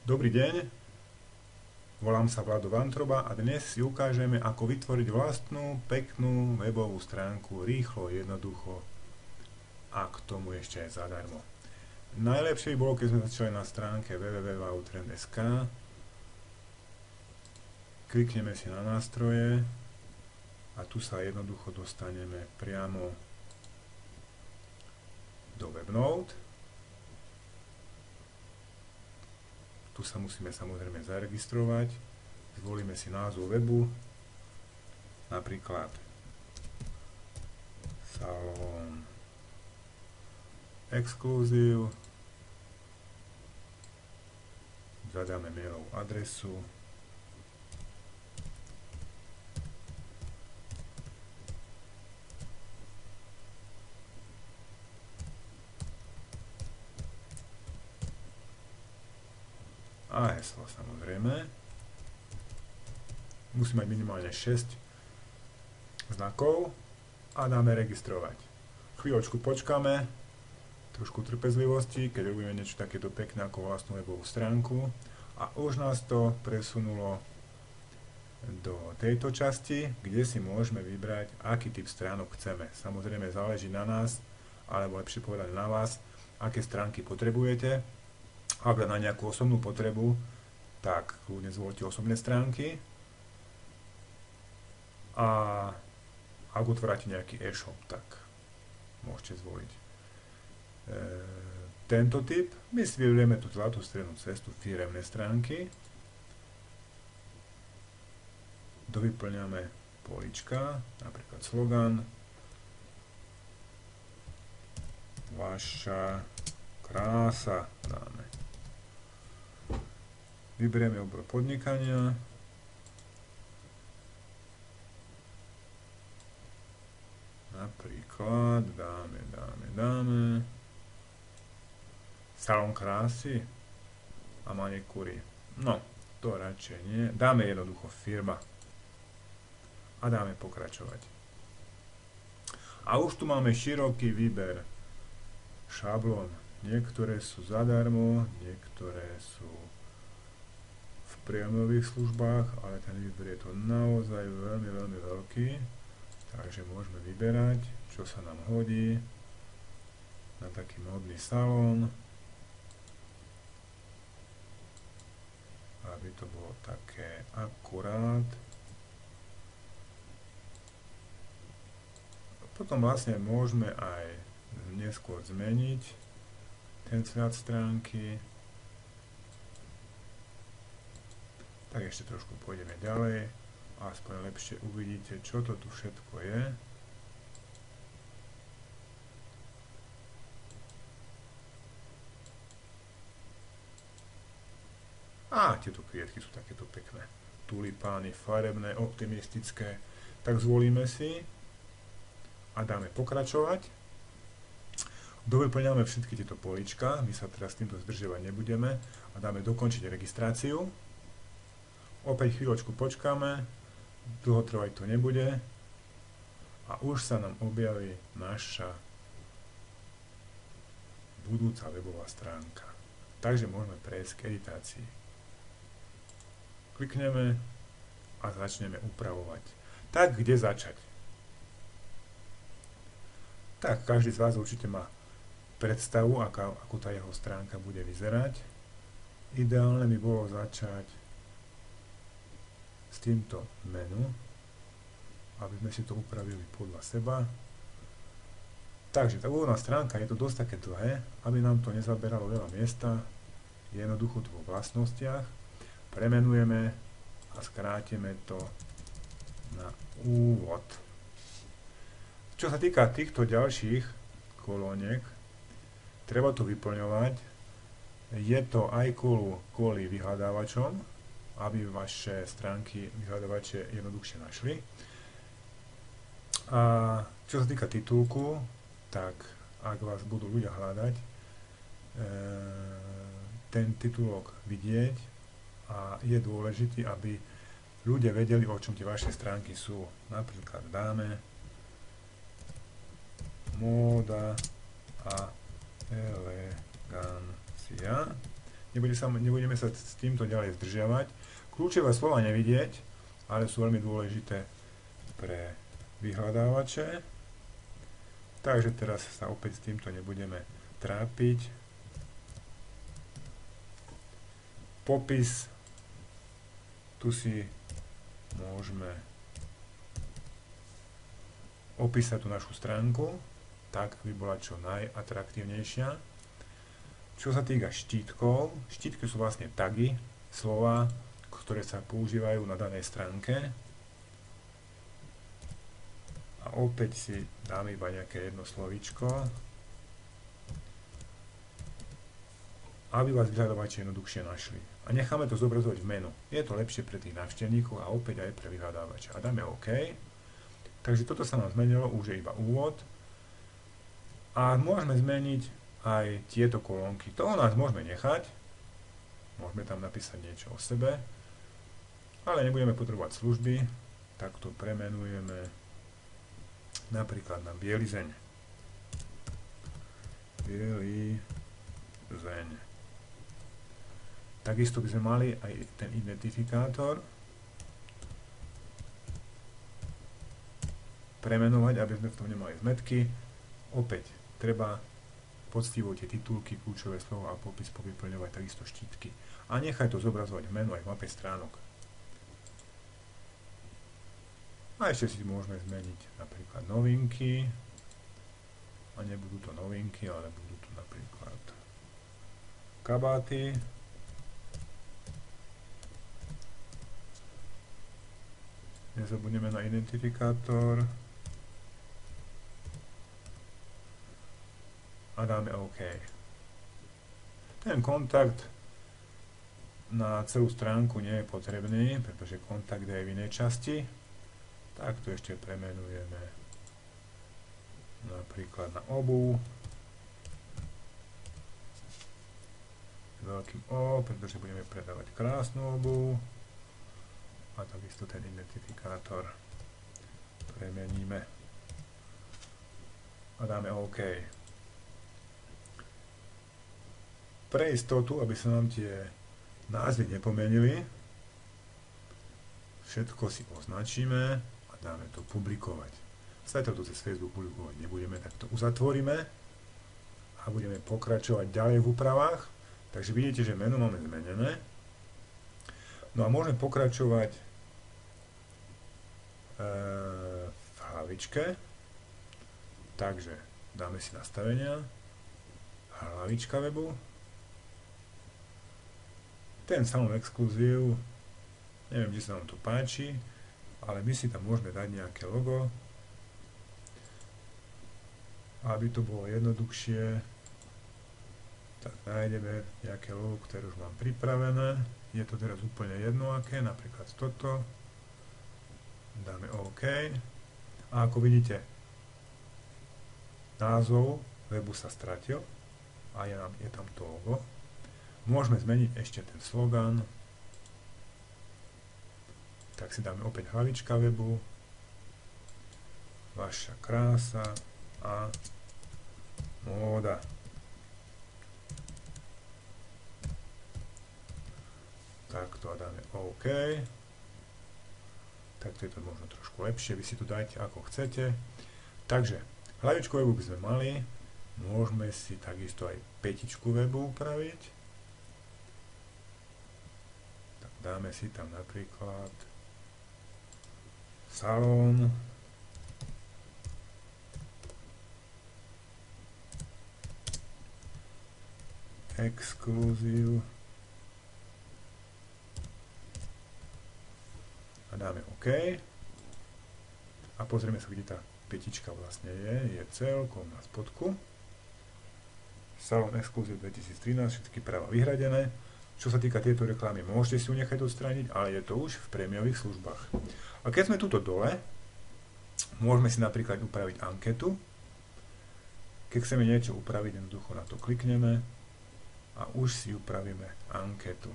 Dobrý deň, volám sa Vlado Vantroba a dnes si ukážeme, ako vytvoriť vlastnú, peknú webovú stránku rýchlo, jednoducho a k tomu ešte aj zadarmo. Najlepšie by bolo, keď sme začali na stránke www.outrend.sk, klikneme si na nástroje a tu sa jednoducho dostaneme priamo do WebNode. Tu sa musíme samozrejme zaregistrovať, zvolíme si názov webu, napríklad Salón Exclusive, zadáme mailovú adresu, a heslo samozrejme. Musí mať minimálne 6 znakov a dáme registrovať. Chvíľočku počkáme, trošku trpezlivosti, keď robíme niečo takéto pekné ako vlastnú webovú stránku a už nás to presunulo do tejto časti, kde si môžeme vybrať, aký typ stránok chceme. Samozrejme záleží na nás, alebo lepšie povedať na vás, aké stránky potrebujete. Ak na nejakú osobnú potrebu, tak kľudne zvolte osobné stránky. A ak otvárate nejaký e-shop, tak môžete zvoliť tento typ. My si vyberieme tú zlatú strednú cestu, firemné stránky. Dovyplňame polička, napríklad slogan, vaša krása dáme. Vyberieme obor podnikania. Napríklad dáme salón krásy a manikúry. No, to radšej nie. Dáme jednoducho firma. A dáme pokračovať. A už tu máme široký výber šablón. Niektoré sú zadarmo, niektoré sú v prémiových službách, ale ten výber je to naozaj veľmi, veľmi veľký. Takže môžeme vyberať, čo sa nám hodí na taký módny salón, aby to bolo také akurát. Potom vlastne môžeme aj neskôr zmeniť ten cvát stránky. Tak ešte trošku pôjdeme ďalej a aspoň lepšie uvidíte, čo to tu všetko je. A tieto kvietky sú takéto pekné. Tulipány, farebné, optimistické. Tak zvolíme si a dáme pokračovať. Dovyplňame všetky tieto polička, my sa teraz týmto zdržiavať nebudeme a dáme dokončiť registráciu. Opäť chvíľočku počkáme, dlho trvať to nebude a už sa nám objaví naša budúca webová stránka. Takže môžeme prejsť k editácii. Klikneme a začneme upravovať. Tak kde začať? Tak každý z vás určite má predstavu, ako tá jeho stránka bude vyzerať. Ideálne by bolo začať s týmto menu, aby sme si to upravili podľa seba. Takže tá úvodná stránka je to dosť také dlhé, aby nám to nezaberalo veľa miesta. Jednoducho tu vo vlastnostiach premenujeme a skrátime to na úvod. Čo sa týka týchto ďalších kolóniek, treba to vyplňovať. Je to aj kvôli vyhľadávačom, aby vaše stránky vyhľadávače jednoduchšie našli. A čo sa týka titulku, tak ak vás budú ľudia hľadať, ten titulok vidieť a je dôležitý, aby ľudia vedeli, o čom tie vaše stránky sú. Napríklad dáme móda a elegancia. Nebudeme sa s týmto ďalej zdržiavať. Kľúčové slova nevidieť, ale sú veľmi dôležité pre vyhľadávače. Takže teraz sa opäť s týmto nebudeme trápiť. Popis. Tu si môžeme opísať tú našu stránku tak, aby bola čo najatraktívnejšia. Čo sa týka štítkov, štítky sú vlastne tagy, slova, ktoré sa používajú na danej stránke. A opäť si dáme iba nejaké jedno slovíčko, aby vás vyhľadávači jednoduchšie našli. A necháme to zobrazovať v menu. Je to lepšie pre tých návštevníkov a opäť aj pre vyhľadávača. A dáme OK. Takže toto sa nám zmenilo, už je iba úvod. A môžeme zmeniť aj tieto kolónky. To u nás môžeme nechať. Môžeme tam napísať niečo o sebe. Ale nebudeme potrebovať služby. Tak to premenujeme napríklad na bielizeň. Bielizeň. Takisto by sme mali aj ten identifikátor premenovať, aby sme v tom nemali zmetky. Opäť treba poctivo tie titulky, kľúčové slova a popis povyplňovať, takisto štítky. A nechaj to zobrazovať v menu aj v mape stránok. A ešte si môžeme zmeniť napríklad novinky. A nebudú to novinky, ale budú to napríklad kabáty. Nezabudneme na identifikátor a dáme OK. Ten kontakt na celú stránku nie je potrebný, pretože kontakt je v inej časti. Tak to ešte premenujeme napríklad na obuv. Veľkým O, pretože budeme predávať krásnu obuv. A takisto ten identifikátor premeníme a dáme OK. Pre istotu, aby sa nám tie názvy nepomenili, všetko si označíme a dáme to publikovať. Zatiaľ to cez Facebook publikovať nebudeme, tak to uzatvoríme a budeme pokračovať ďalej v úpravách. Takže vidíte, že meno máme zmenené. No a môžeme pokračovať v hlavičke. Takže dáme si nastavenia. Hlavička webu. Ten salon exkluzív, neviem, či sa nám to páči, ale my si tam môžeme dať nejaké logo, aby to bolo jednoduchšie. Tak nájdeme nejaké logo, ktoré už mám pripravené. Je to teraz úplne jedno aké, napríklad toto. Dáme OK. A ako vidíte, názov webu sa stratil a je tam to logo. Môžeme zmeniť ešte ten slogan. Tak si dáme opäť hlavička webu. Vaša krása a móda. Takto a dáme OK. Takto je to možno trošku lepšie, vy si to dajte ako chcete. Takže hlavičku webu by sme mali, môžeme si takisto aj petičku webu upraviť. Tak dáme si tam napríklad salón exkluzív a dáme OK a pozrieme sa, kde tá petička vlastne je celkom na spodku. Salón exkluzív 2013, všetky práva vyhradené. Čo sa týka tejto reklamy, môžete si ju nechať odstrániť, ale je to už v prémiových službách. A keď sme tuto dole, môžeme si napríklad upraviť anketu. Keď chceme niečo upraviť, jednoducho na to klikneme a už si upravíme anketu.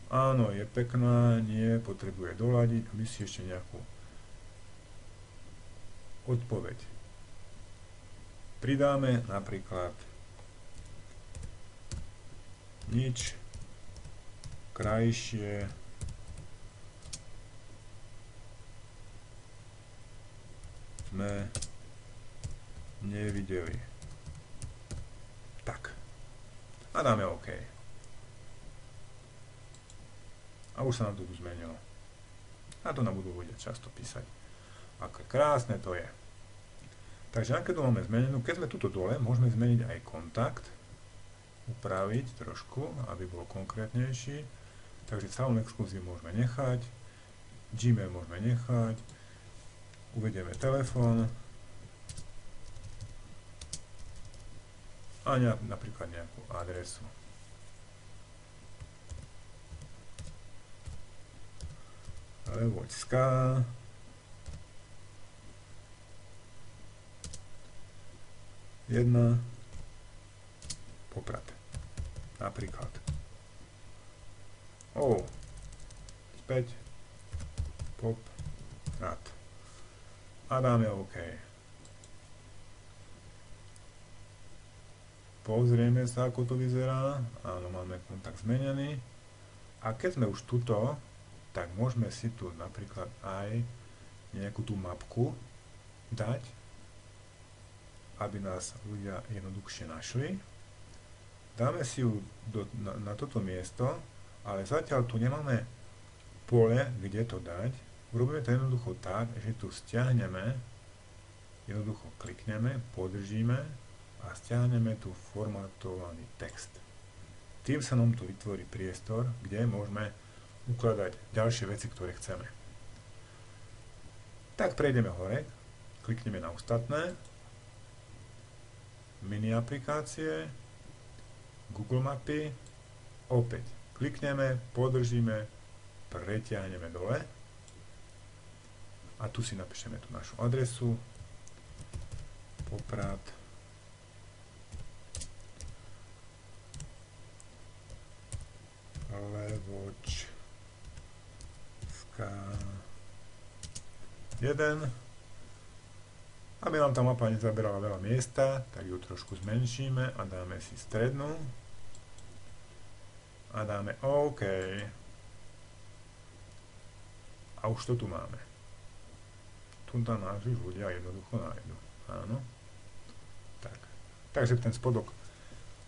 Áno, je pekná, nie, potrebuje doladiť a my si ešte nejakú odpoveď pridáme, napríklad nič krajšie sme nevideli. Tak. A dáme OK. A už sa nám to tu zmenilo. A to nám budú ľudia často písať. Aké krásne to je. Takže keď tu máme zmenenú, keď sme tuto dole, môžeme zmeniť aj kontakt. Upraviť trošku, aby bol konkrétnejší. Takže Salon Exclusive môžeme nechať. Gmail môžeme nechať. Uvedieme telefón. A napríklad nejakú adresu. Levočská. Jedna. Poprad. Napríklad. Späť. Poprad. A dáme OK. Pozrieme sa, ako to vyzerá. Áno, máme kontakt zmenený. A keď sme už tuto, tak môžeme si tu napríklad aj nejakú tú mapku dať, aby nás ľudia jednoduchšie našli. Dáme si ju na toto miesto, ale zatiaľ tu nemáme pole, kde to dať. Urobíme to jednoducho tak, že tu stiahneme, jednoducho klikneme, podržíme a stiahneme tu formatovaný text. Tým sa nám tu vytvorí priestor, kde môžeme ukladať ďalšie veci, ktoré chceme. Tak prejdeme hore, klikneme na ostatné, mini aplikácie, Google mapy, opäť klikneme, podržíme, pretiahneme dole a tu si napíšeme tú našu adresu, Poprad, Levočská 1. Aby nám tá mapa nezaberala veľa miesta, tak ju trošku zmenšíme a dáme si strednú a dáme OK. A už to tu máme. Tu tam nás už ľudia jednoducho nájdu. Áno. Tak. Takže ten spodok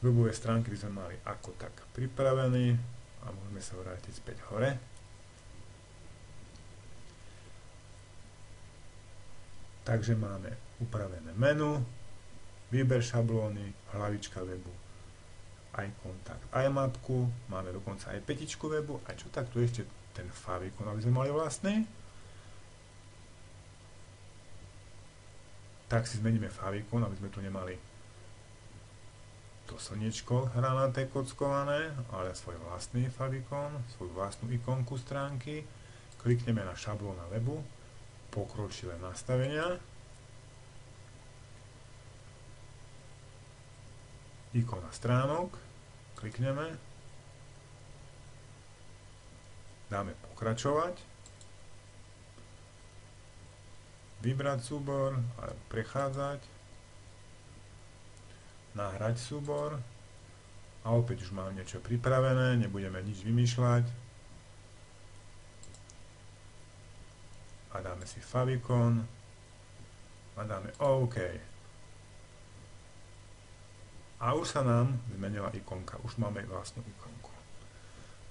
webovej stránky by sme mali ako tak pripravený a môžeme sa vrátiť späť hore. Takže máme upravené menu, výber šablóny, hlavička webu, aj kontakt, aj mapku, máme dokonca aj petičku webu a čo tak tu ešte ten favicon, aby sme mali vlastný. Tak si zmeníme favicon, aby sme tu nemali to slniečko hranaté kockované, ale svoj vlastný favicon, svoju vlastnú ikonku stránky. Klikneme na šablóna webu, pokročilé nastavenia, ikona stránok, klikneme, dáme pokračovať, vybrať súbor, alebo prechádzať, nahrať súbor a opäť už mám niečo pripravené, nebudeme nič vymýšľať a dáme si favicon a dáme OK. A už sa nám zmenila ikonka, už máme vlastnú ikonku.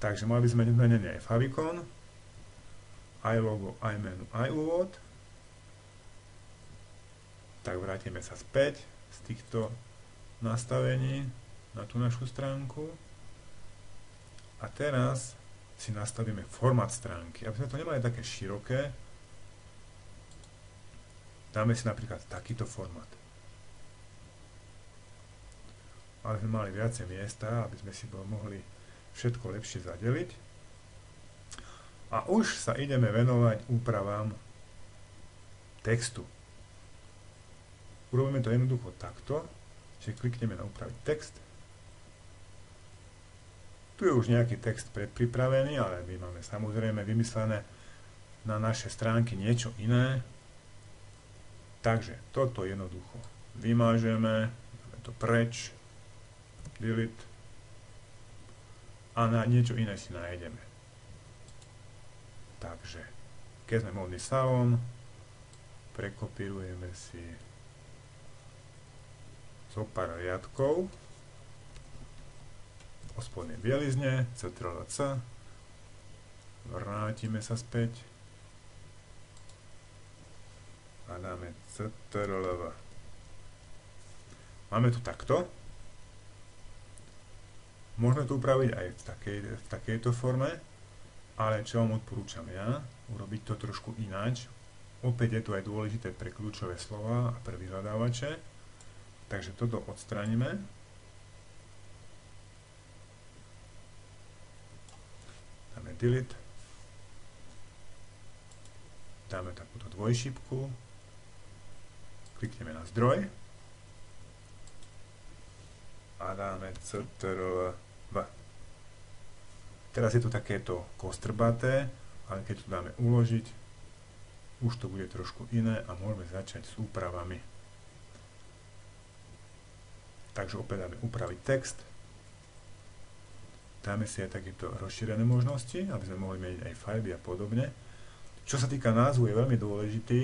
Takže mali by sme zmenený aj favicon, aj logo, aj menu, aj úvod. Tak vrátime sa späť z týchto nastavení na tú našu stránku. A teraz si nastavíme formát stránky. Aby sme to nemali také široké, dáme si napríklad takýto formát. Aby sme mali viacej miesta, aby sme si mohli všetko lepšie zadeliť. A už sa ideme venovať úpravám textu. Urobíme to jednoducho takto, že klikneme na upraviť text. Tu je už nejaký text predpripravený, ale my máme samozrejme vymyslené na naše stránky niečo iné. Takže toto jednoducho vymážeme, dáme to preč, delete a na niečo iné si nájdeme. Takže, keď sme módny salón, prekopírujeme si zo pár riadkov o spodnej bielizne, Ctrl+C, vrátime sa späť a dáme Ctrl+V. Máme tu takto. Môžeme to upraviť aj v takejto forme, ale čo vám odporúčam ja, urobiť to trošku ináč. Opäť je to aj dôležité pre kľúčové slova a pre vyhľadávače. Takže toto odstraníme. Dáme delete. Dáme takúto dvojšípku. Klikneme na zdroj. A dáme Ctrl+V. Teraz je to takéto kostrbaté, ale keď to dáme uložiť, už to bude trošku iné a môžeme začať s úpravami. Takže opäť dáme upraviť text. Dáme si aj takéto rozšírené možnosti, aby sme mohli meniť aj farby a podobne. Čo sa týka názvu, je veľmi dôležitý,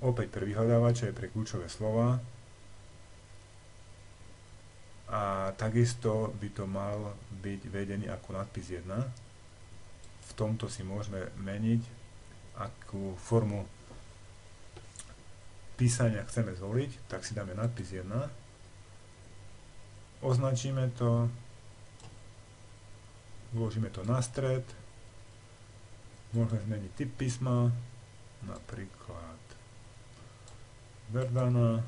opäť pre vyhľadávače, aj pre kľúčové slova. A takisto by to mal byť vedený ako nadpis 1. V tomto si môžeme meniť, akú formu písania chceme zvoliť, tak si dáme nadpis 1. Označíme to, vložíme to na stred, môžeme zmeniť typ písma, napríklad Verdana,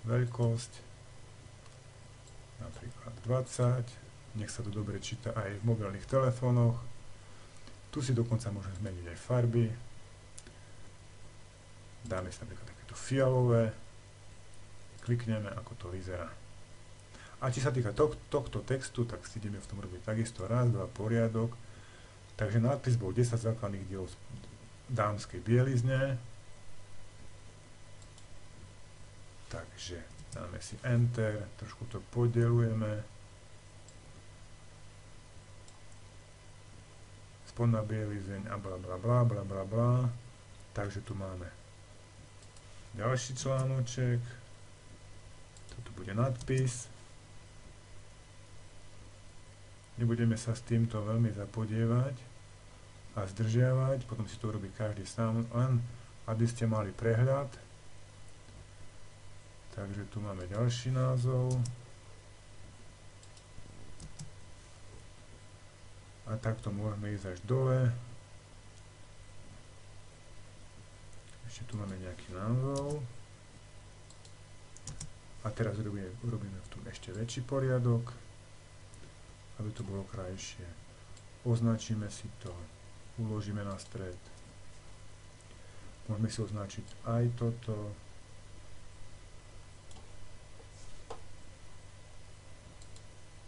veľkosť, napríklad 20, nech sa to dobre číta aj v mobilných telefónoch. Tu si dokonca môžeme zmeniť aj farby. Dáme si napríklad takéto fialové. Klikneme, ako to vyzerá. A či sa týka tohto textu, tak si ideme v tom robiť takisto raz, dva, poriadok. Takže nadpis bol 10 základných dielov dámskej bielizne. Takže dáme si Enter, trošku to podelujeme. Spodná bielizeň a blablabla, blablabla. Takže tu máme ďalší článoček. Toto bude nadpis. Nebudeme sa s týmto veľmi zapodievať a zdržiavať, potom si to urobí každý sám, len aby ste mali prehľad. Takže tu máme ďalší názov. A takto môžeme ísť až dole. Ešte tu máme nejaký názov. A teraz urobíme v tom ešte väčší poriadok, aby to bolo krajšie. Označíme si to, uložíme na stred. Môžeme si označiť aj toto.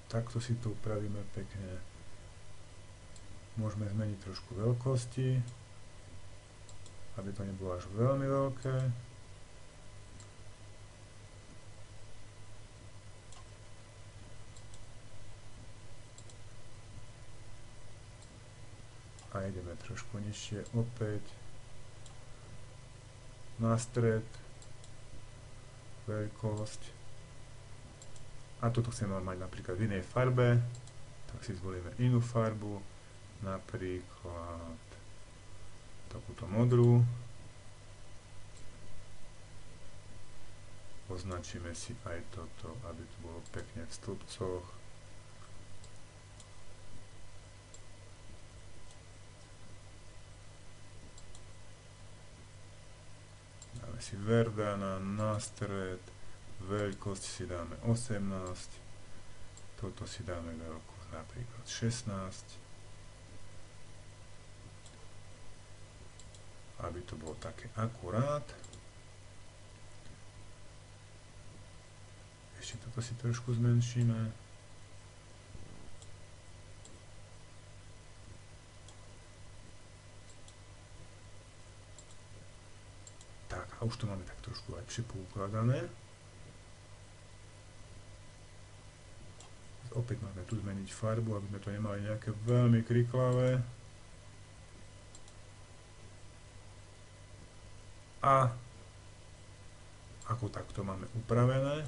Takto si to upravíme pekne. Môžeme zmeniť trošku veľkosti, aby to nebolo až veľmi veľké. A ideme trošku nižšie opäť. Na stred. Veľkosť. A toto chceme mať napríklad v inej farbe, tak si zvolíme inú farbu, napríklad takúto modrú. Označíme si aj toto, aby to bolo pekne v stĺpcoch. Dáme si Verdana na stred. Veľkosť si dáme 18, toto si dáme veľkosť napríklad 16, aby to bolo také akurát. Ešte toto si trošku zmenšíme. Tak, a už to máme tak trošku lepšie poukladané. opäť máme tu zmeniť farbu, aby sme to nemali nejaké veľmi kriklavé. A ako takto máme upravené.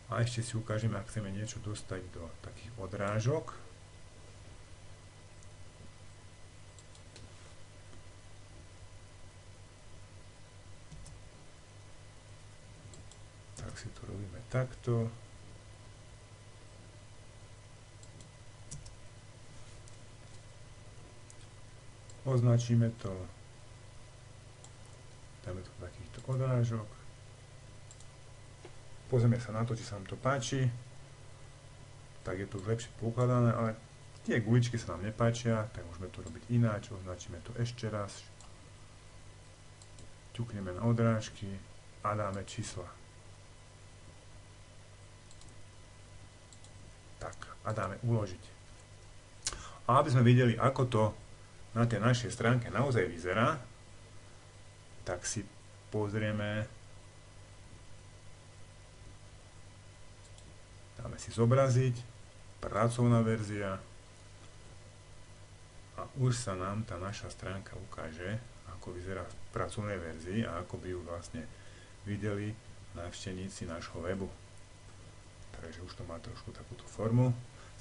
A ešte si ukážeme, ak chceme niečo dostať do takých odrážok. Tak si to robíme takto. Označíme to. Dáme to do takýchto odrážok. Pozrieme sa na to, či sa nám to páči. Tak je to už lepšie poukladané, ale tie guličky sa nám nepáčia, tak môžeme to robiť ináč. Označíme to ešte raz. Ťukneme na odrážky a dáme čísla. Tak, a dáme uložiť. A aby sme videli, ako to na tej našej stránke naozaj vyzerá, tak si pozrieme. Dáme si zobraziť, pracovná verzia a už sa nám tá naša stránka ukáže, ako vyzerá v pracovnej verzii a ako by ju vlastne videli návštevníci nášho webu. Takže už to má trošku takúto formu.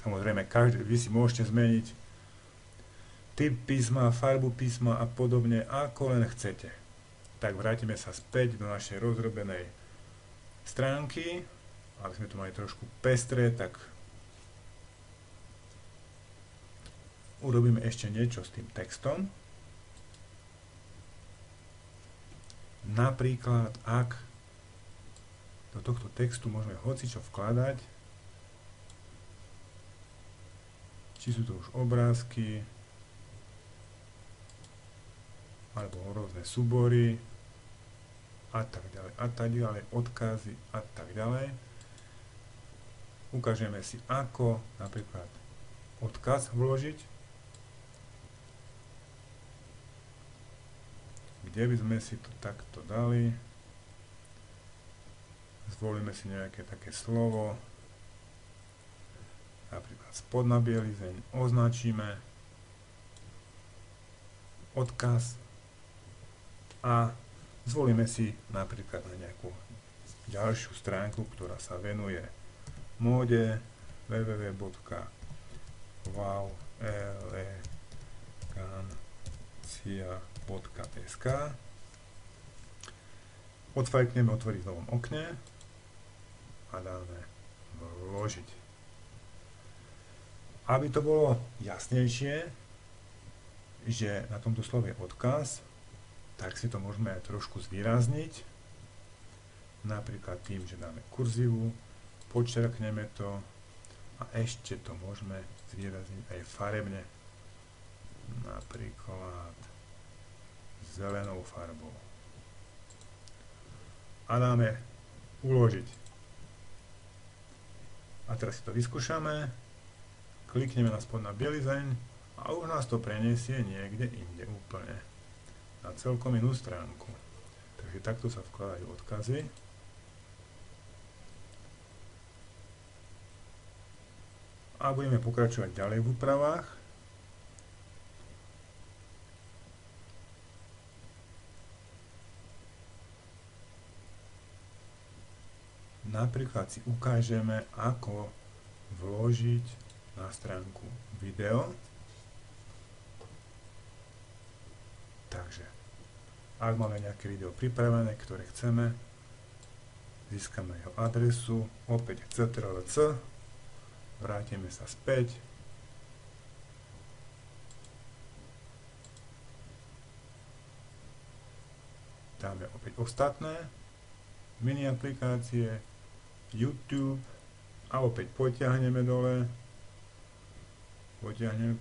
Samozrejme, vy si môžete zmeniť typ písma, farbu písma a podobne, ako len chcete. Tak vrátime sa späť do našej rozrobenej stránky. Aby sme to mali trošku pestré, tak urobíme ešte niečo s tým textom. Napríklad, ak do tohto textu môžeme hocičo vkladať, či sú to už obrázky, alebo rôzne súbory, a tak ďalej, odkazy a tak ďalej. Ukážeme si, ako napríklad odkaz vložiť, kde by sme si to takto dali. Zvolíme si nejaké také slovo, napríklad spodná bielizeň, označíme odkaz a zvolíme si napríklad na nejakú ďalšiu stránku, ktorá sa venuje móde, www.www.elegancia.sk. Odfajkneme otvoriť v novom okne a dáme vložiť. Aby to bolo jasnejšie, že na tomto slove je odkaz, tak si to môžeme aj trošku zvýrazniť, napríklad tým, že dáme kurzívu, počerkneme to a ešte to môžeme zvýrazniť aj farebne, napríklad zelenou farbou. A dáme uložiť. A teraz si to vyskúšame, klikneme na spodná bielizeň a už nás to preniesie niekde inde úplne, na celkom inú stránku. Takže takto sa vkladajú odkazy. A budeme pokračovať ďalej v úpravách. Napríklad si ukážeme, ako vložiť na stránku video. Takže, ak máme nejaké video pripravené, ktoré chceme, získame jeho adresu, opäť Ctrl+C, vrátime sa späť. Dáme opäť ostatné, mini aplikácie, YouTube a opäť potiahneme dole. Potiahneme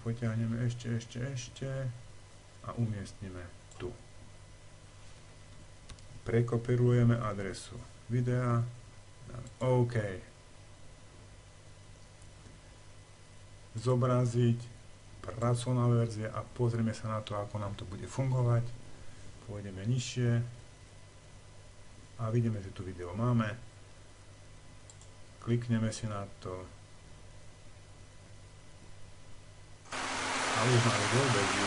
ešte a umiestnime tu. Prekopírujeme adresu videa, dáme OK. Zobraziť, pracovná verzia a pozrieme sa na to, ako nám to bude fungovať. Pôjdeme nižšie a vidíme, že tu video máme. klikneme si na to a už máme voľbeží.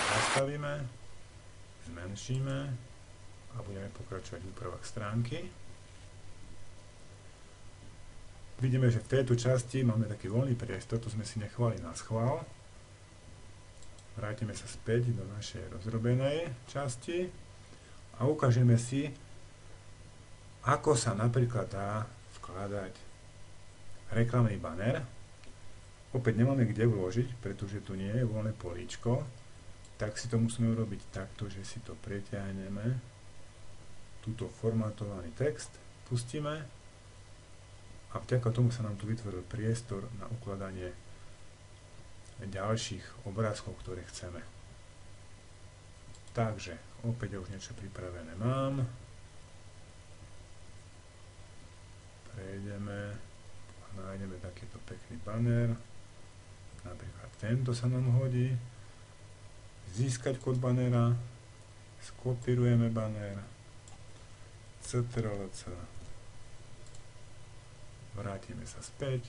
Nastavíme, zmenšíme a budeme pokračovať v úpravách stránky. Vidíme, že v tejto časti máme taký voľný priestor, to sme si nechvali na schvál. Vrátime sa späť do našej rozrobenej časti a ukážeme si, ako sa napríklad dá vkladať reklamný banner. Opäť nemáme kde vložiť, pretože tu nie je voľné políčko, tak si to musíme urobiť takto, že si to pretiahneme, túto formatovaný text pustíme a vďaka tomu sa nám tu vytvoril priestor na ukladanie ďalších obrázkov, ktoré chceme. Takže, opäť už niečo pripravené mám. Prejdeme a nájdeme takýto pekný banner. Napríklad tento sa nám hodí. Získať kód bannera. Skopírujeme banner. Ctrl+C. Vrátime sa späť.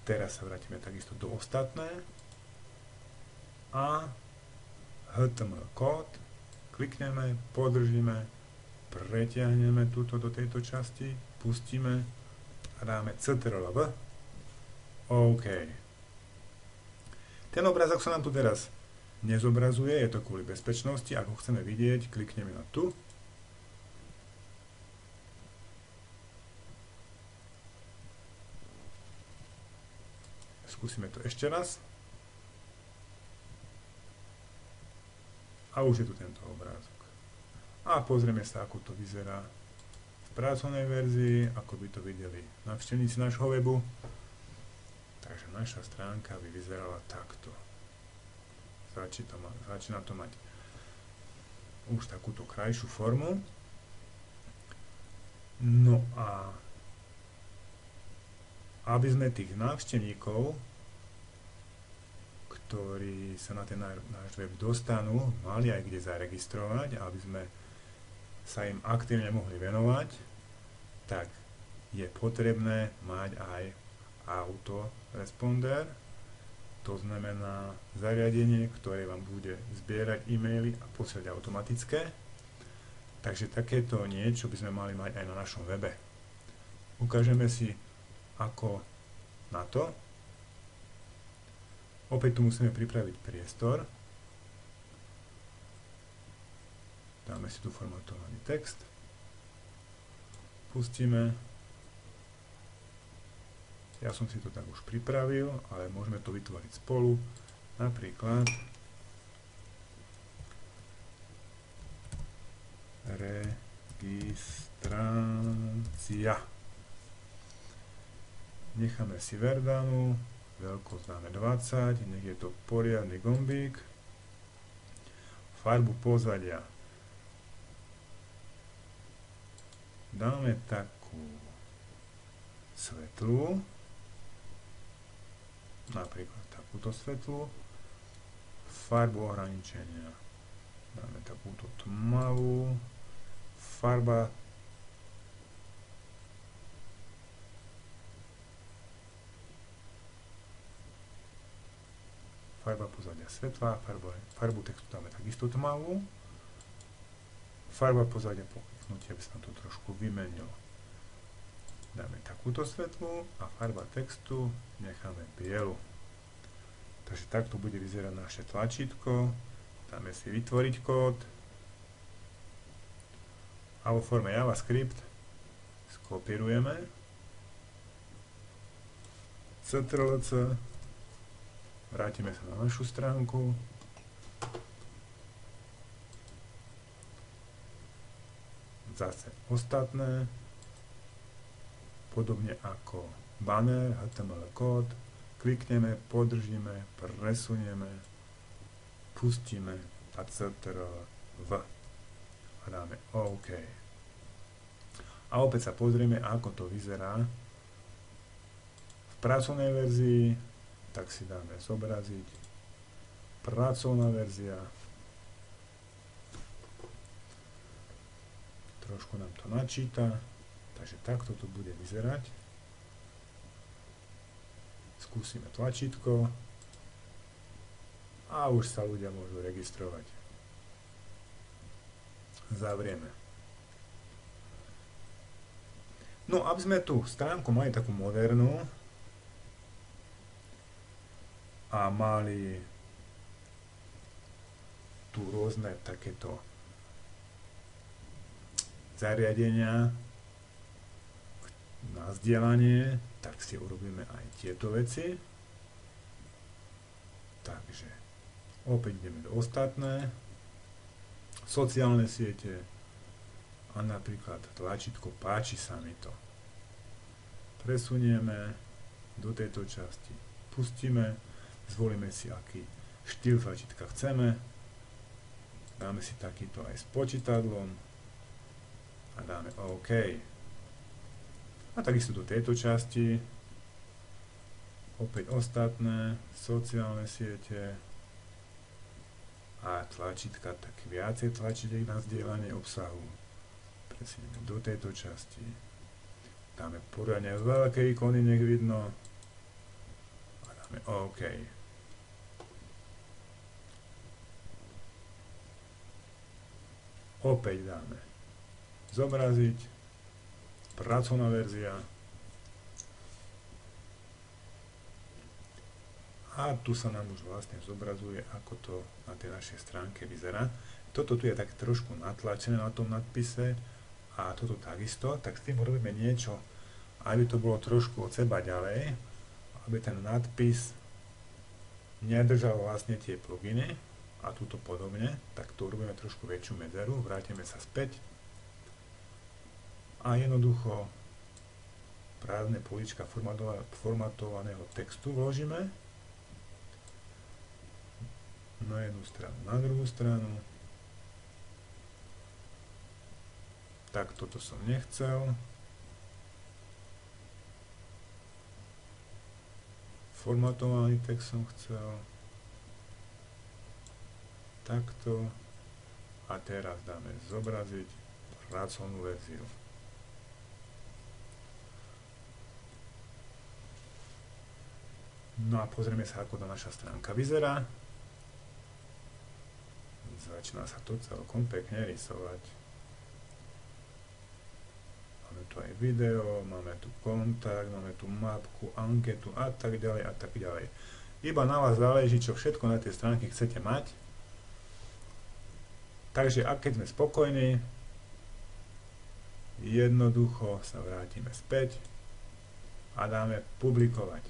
Teraz sa vrátime takisto do ostatné. A HTML kód. Klikneme, podržíme, pretiahneme túto do tejto časti, pustíme a dáme Ctrl+V. OK. Ten obrázok sa nám tu teraz nezobrazuje, je to kvôli bezpečnosti. Ak ho chceme vidieť, klikneme na tu. Skúsime to ešte raz. A už je tu tento obrázok. A pozrieme sa, ako to vyzerá v pracovnej verzii, ako by to videli návštevníci nášho webu. Takže naša stránka by vyzerala takto. Začína to mať už takúto krajšiu formu. No a aby sme tých návštevníkov, ktorí sa na ten náš web dostanú, mali aj kde zaregistrovať, aby sme sa im aktívne mohli venovať, tak je potrebné mať aj autoresponder, to znamená zariadenie, ktoré vám bude zbierať e-maily a posielať automatické. Takže takéto niečo by sme mali mať aj na našom webe. Ukážeme si, ako na to. Opäť tu musíme pripraviť priestor. Dáme si tu formatovaný text. Pustíme. Ja som si to tak už pripravil, ale môžeme to vytvoriť spolu. Napríklad registrácia. Necháme si Verdanu, veľkosť dáme 20, nech je to poriadny gombík. Farbu pozadia dáme takú svetlú, napríklad takúto svetlú. Farbu ohraničenia dáme takúto tmavú. Farba pozadia svetla, farbu textu dáme takisto tmavú. Farba pozadia po kliknutí, aby sa nám to trošku vymenilo. Dáme takúto svetlú a farba textu necháme bielu. Takže takto bude vyzerať naše tlačítko. Dáme si vytvoriť kód a vo forme JavaScript skopírujeme Ctrl+C, vrátime sa na našu stránku, zase ostatné, podobne ako banner, HTML kód, klikneme, podržíme, presunieme, pustíme a Ctrl+V a dáme OK. A opäť sa pozrieme, ako to vyzerá v pracovnej verzii. Tak si dáme zobraziť pracovná verzia. Trošku nám to načíta, takže takto to bude vyzerať. Skúsime tlačítko a už sa ľudia môžu registrovať. Zavrieme. No, aby sme tú stránku mali takú modernú a mali tu rôzne takéto zariadenia na zdieľanie, tak si urobíme aj tieto veci. Takže opäť ideme do ostatné, sociálne siete a napríklad tlačítko páči sa mi to. Presunieme do tejto časti, pustíme, zvolíme si, aký štýl tlačítka chceme, dáme si takýto aj s počítadlom a dáme OK. A takisto do tejto časti, opäť ostatné, sociálne siete a tlačítka, tak viacej tlačítek na zdieľanie obsahu. Presunieme do tejto časti, dáme poriadne veľké ikony, nech vidno a dáme OK. Opäť dáme zobraziť, pracovná verzia a tu sa nám už vlastne zobrazuje, ako to na tej našej stránke vyzerá. Toto tu je tak trošku natlačené na tom nadpise a toto takisto, tak s tým robíme niečo, aby to bolo trošku od seba ďalej, aby ten nadpis nedržal vlastne tie pluginy a túto podobne, tak to urobíme trošku väčšiu medzeru, vrátime sa späť a jednoducho prázdne políčka formatovaného textu vložíme na jednu stranu, na druhú stranu. Tak toto som nechcel. Formatovaný text som chcel. Takto. A teraz dáme zobraziť pracovnú verziu. No a pozrieme sa, ako tá naša stránka vyzerá. Začína sa to celkom pekne rysovať. Máme tu aj video, máme tu kontakt, máme tu mapku, anketu a tak ďalej a tak ďalej. Iba na vás záleží, čo všetko na tej stránke chcete mať. Takže ak keď sme spokojní, jednoducho sa vrátime späť a dáme publikovať.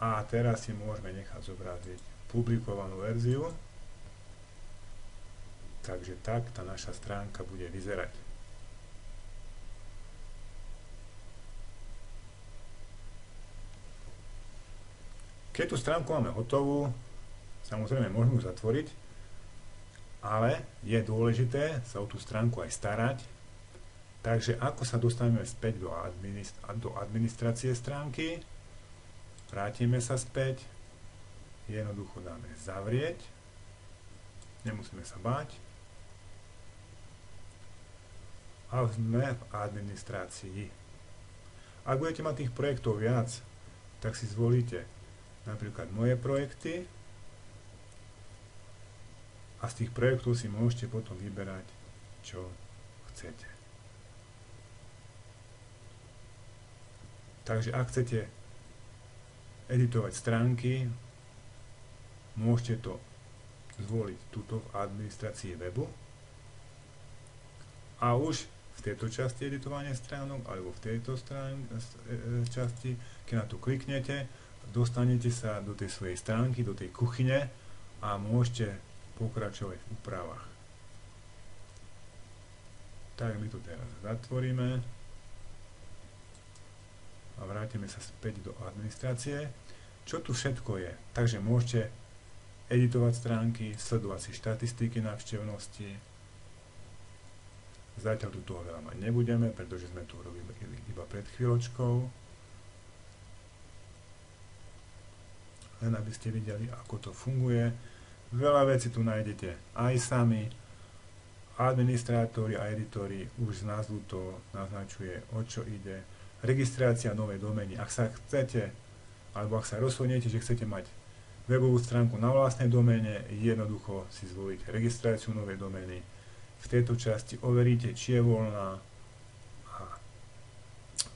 A teraz si môžeme nechať zobraziť publikovanú verziu. Takže tak tá naša stránka bude vyzerať. Keď tú stránku máme hotovú, samozrejme môžeme ju zatvoriť, ale je dôležité sa o tú stránku aj starať. Takže ako sa dostaneme späť do administrácie stránky, vrátime sa späť, jednoducho dáme zavrieť, nemusíme sa báť a sme v administrácii. Ak budete mať tých projektov viac, tak si zvolíte napríklad moje projekty a z tých projektov si môžete potom vyberať, čo chcete. Takže ak chcete editovať stránky, môžete to zvoliť tuto v administrácii webu a už v tejto časti editovania stránok alebo v tejto časti, keď na to kliknete, dostanete sa do tej svojej stránky, do tej kuchyne a môžete pokračovať v úpravách. Tak my to teraz zatvoríme a vrátime sa späť do administrácie. Čo tu všetko je? Takže môžete editovať stránky, sledovať si štatistiky návštevnosti. Zatiaľ tu toho veľa mať nebudeme, pretože sme tu robili iba pred chvíľočkou. Len aby ste videli, ako to funguje. Veľa vecí tu nájdete aj sami, Administrátori a editori už z názvu to naznačuje, o čo ide. Registrácia novej domény. Ak sa chcete, alebo ak sa rozhodnete, že chcete mať webovú stránku na vlastnej doméne, jednoducho si zvolíte registráciu novej domény. V tejto časti overíte, či je voľná a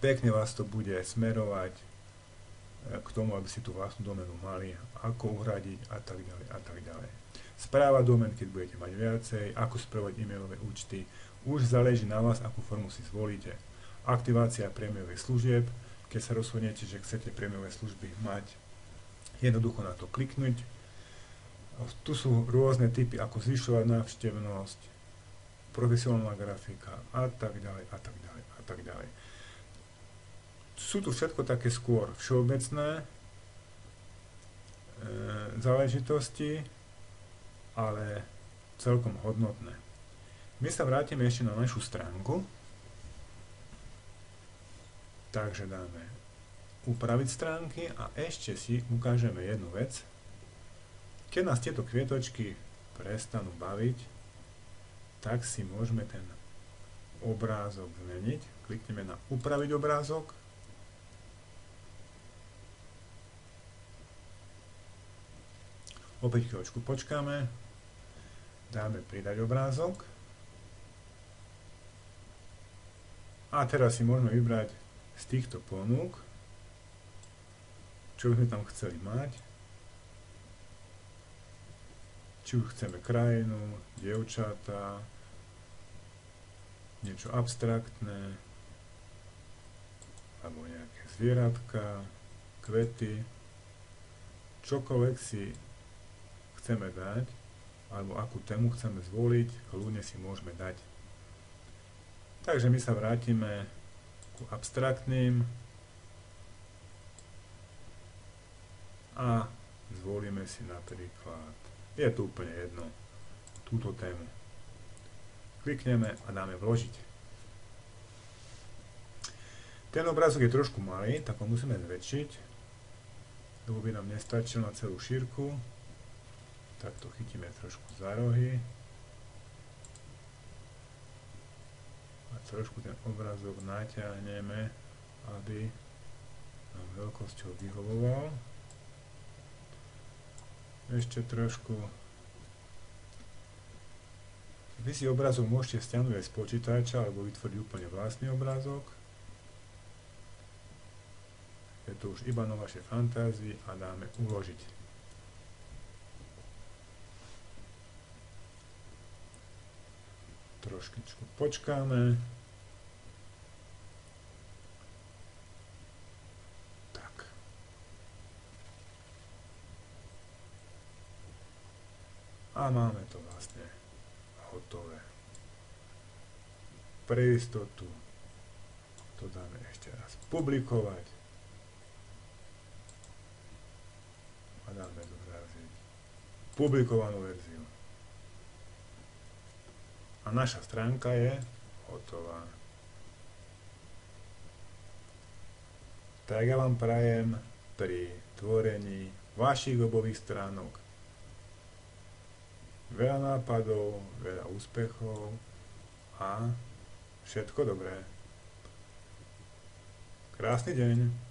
pekne vás to bude smerovať k tomu, aby si tú vlastnú doménu mali, ako uhradiť a tak ďalej a tak ďalej. Správa domén, keď budete mať viacej, ako spravovať e-mailové účty, už záleží na vás, akú formu si zvolíte. Aktivácia prémiových služieb, keď sa rozhodnete, že chcete prémiové služby mať, jednoducho na to kliknúť. Tu sú rôzne typy, ako zvyšovať návštevnosť, profesionálna grafika a tak ďalej a tak ďalej a tak ďalej. Sú tu všetko také skôr všeobecné záležitosti, ale celkom hodnotné. My sa vrátime ešte na našu stránku. Takže dáme upraviť stránky a ešte si ukážeme jednu vec. Keď nás tieto kvietočky prestanú baviť, tak si môžeme ten obrázok zmeniť. Klikneme na upraviť obrázok. Opäť chvíľočku počkáme. Dáme pridať obrázok. A teraz si môžeme vybrať z týchto ponúk, čo by sme tam chceli mať. Či už chceme krajinu, dievčatá, niečo abstraktné, alebo nejaké zvieratka, kvety, čokoľvek si chceme dať, alebo akú tému chceme zvoliť, kľudne si môžeme dať. Takže my sa vrátime ku abstraktným a zvolíme si napríklad, je to úplne jedno, túto tému. Klikneme a dáme vložiť. Ten obrázok je trošku malý, tak ho musíme zväčšiť, lebo by nám nestačil na celú šírku. Tak to chytíme trošku za rohy a trošku ten obrázok natiahneme, aby nám veľkosťou vyhovoval. Ešte trošku. Vy si obrázok môžete stiahnuť aj z počítača alebo vytvoriť úplne vlastný obrázok. Je to už iba na vašej fantázii a dáme uložiť. Troškičku počkáme. Tak. A máme to vlastne hotové. Pre istotu to dáme ešte raz publikovať. A dáme zobraziť publikovanú verziu. A naša stránka je hotová. Tak ja vám prajem pri tvorení vašich webových stránok veľa nápadov, veľa úspechov a všetko dobré. Krásny deň.